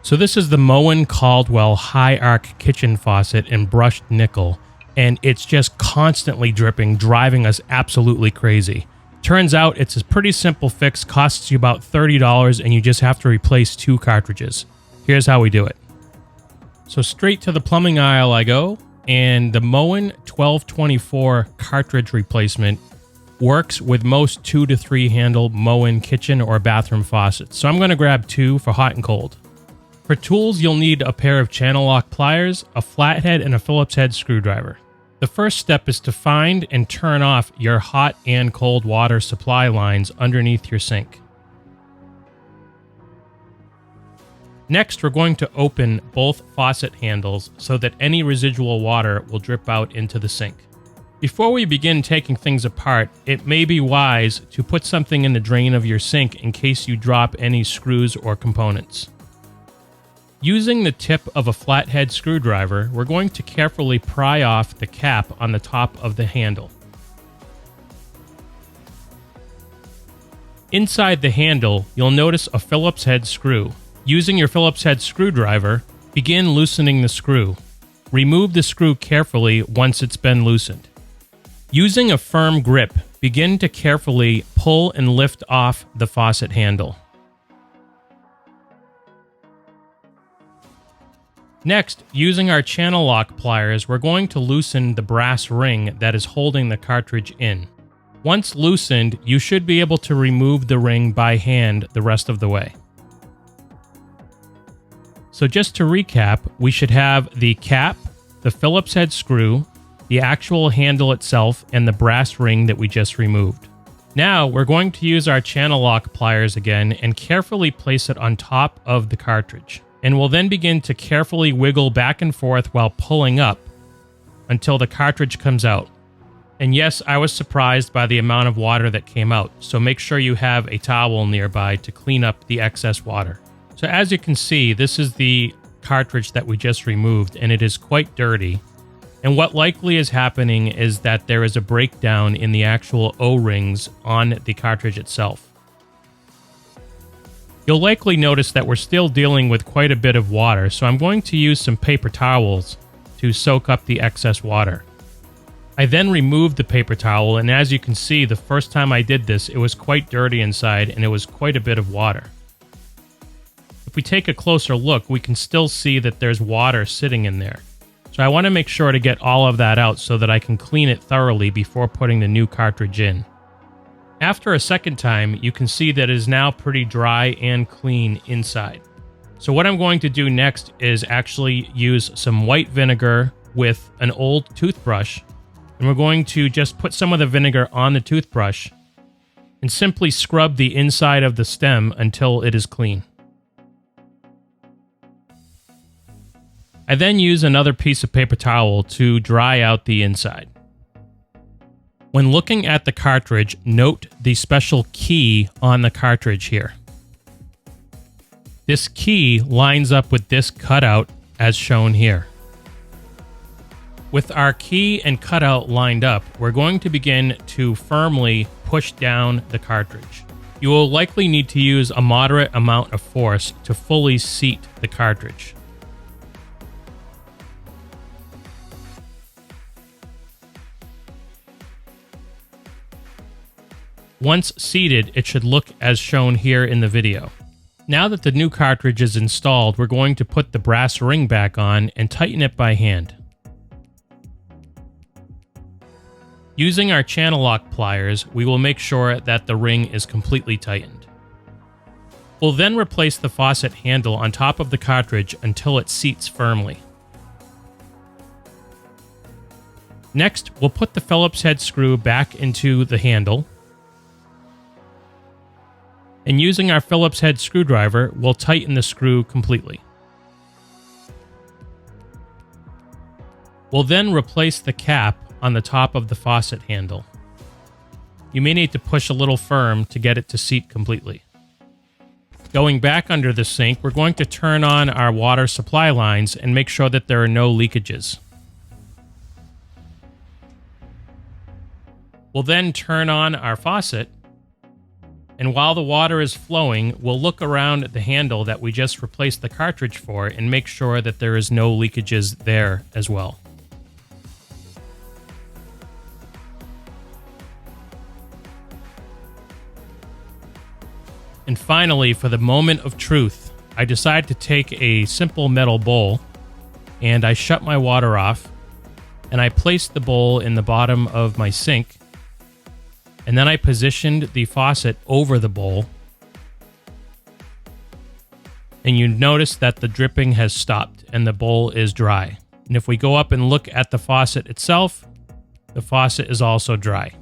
So this is the Moen Caldwell High Arc Kitchen Faucet in brushed nickel, and it's just constantly dripping, driving us absolutely crazy. Turns out it's a pretty simple fix, costs you about $30, and you just have to replace 2 cartridges. Here's how we do it. So straight to the plumbing aisle I go, and the Moen 1224 cartridge replacement works with most 2 to 3 handle Moen kitchen or bathroom faucets. So I'm going to grab 2 for hot and cold. For tools, you'll need a pair of channel lock pliers, a flathead, and a Phillips head screwdriver. The first step is to find and turn off your hot and cold water supply lines underneath your sink. Next, we're going to open both faucet handles so that any residual water will drip out into the sink. Before we begin taking things apart, it may be wise to put something in the drain of your sink in case you drop any screws or components. Using the tip of a flathead screwdriver, we're going to carefully pry off the cap on the top of the handle. Inside the handle, you'll notice a Phillips head screw. Using your Phillips head screwdriver, begin loosening the screw. Remove the screw carefully once it's been loosened. Using a firm grip, begin to carefully pull and lift off the faucet handle. Next, using our channel lock pliers, we're going to loosen the brass ring that is holding the cartridge in. Once loosened, you should be able to remove the ring by hand the rest of the way. So just to recap, we should have the cap, the Phillips head screw, the actual handle itself, and the brass ring that we just removed. Now, we're going to use our channel lock pliers again and carefully place it on top of the cartridge. And we'll then begin to carefully wiggle back and forth while pulling up until the cartridge comes out. And yes, I was surprised by the amount of water that came out, so make sure you have a towel nearby to clean up the excess water. So as you can see, this is the cartridge that we just removed, and it is quite dirty. And what likely is happening is that there is a breakdown in the actual O-rings on the cartridge itself. You'll likely notice that we're still dealing with quite a bit of water, so I'm going to use some paper towels to soak up the excess water. I then removed the paper towel, and as you can see, the first time I did this, it was quite dirty inside, and it was quite a bit of water. If we take a closer look, we can still see that there's water sitting in there. So I want to make sure to get all of that out so that I can clean it thoroughly before putting the new cartridge in. After a second time, you can see that it is now pretty dry and clean inside. So what I'm going to do next is actually use some white vinegar with an old toothbrush, and we're going to just put some of the vinegar on the toothbrush and simply scrub the inside of the stem until it is clean. I then use another piece of paper towel to dry out the inside. When looking at the cartridge, note the special key on the cartridge here. This key lines up with this cutout as shown here. With our key and cutout lined up, we're going to begin to firmly push down the cartridge. You will likely need to use a moderate amount of force to fully seat the cartridge. Once seated, it should look as shown here in the video. Now that the new cartridge is installed, we're going to put the brass ring back on and tighten it by hand. Using our channel lock pliers, we will make sure that the ring is completely tightened. We'll then replace the faucet handle on top of the cartridge until it seats firmly. Next, we'll put the Phillips head screw back into the handle. And using our Phillips head screwdriver, we'll tighten the screw completely. We'll then replace the cap on the top of the faucet handle. You may need to push a little firm to get it to seat completely. Going back under the sink, we're going to turn on our water supply lines and make sure that there are no leakages. We'll then turn on our faucet And while the water is flowing, we'll look around at the handle that we just replaced the cartridge for and make sure that there is no leakages there as well. And finally, for the moment of truth, I decide to take a simple metal bowl and I shut my water off and I placed the bowl in the bottom of my sink. And then I positioned the faucet over the bowl. And you notice that the dripping has stopped and the bowl is dry. And if we go up and look at the faucet itself, the faucet is also dry.